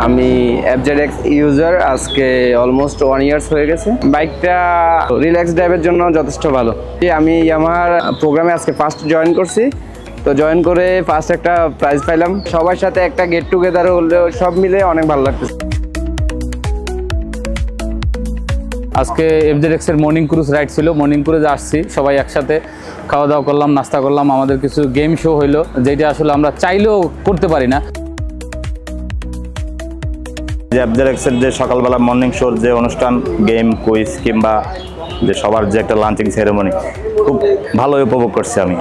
আমি FZX user, আজকে almost 1 years হয়ে গেছে। বাইকটা রিল্যাক্স ড্রাইভের জন্য যথেষ্ট ভালো। আমি আমার প্রোগ্রামে আজকে ফার্স্ট জয়েন করছি, তো জয়েন করে ফার্স্ট একটা প্রাইজ পাইলাম। সবার সাথে একটা গেট টুগেদার হলেও সব মিলে অনেক ভালো লাগতেছে। আজকে FZX এর মর্নিং ক্রুজ রাইড ছিল। মর্নিং ক্রুজে আসছি, সবাই একসাথে খাওয়া দাওয়া করলাম, নাস্তা করলাম, আমাদের কিছু গেম শো হইলো, যেটা আসলে আমরা চাইলেও করতে পারি না। FZX এর যে সকালবেলা মর্নিং শোর যে অনুষ্ঠান, গেম কুইজ কিংবা যে সবার যে একটা লাঞ্চিং সেরেমনি, খুব ভালো উপভোগ করছি আমি।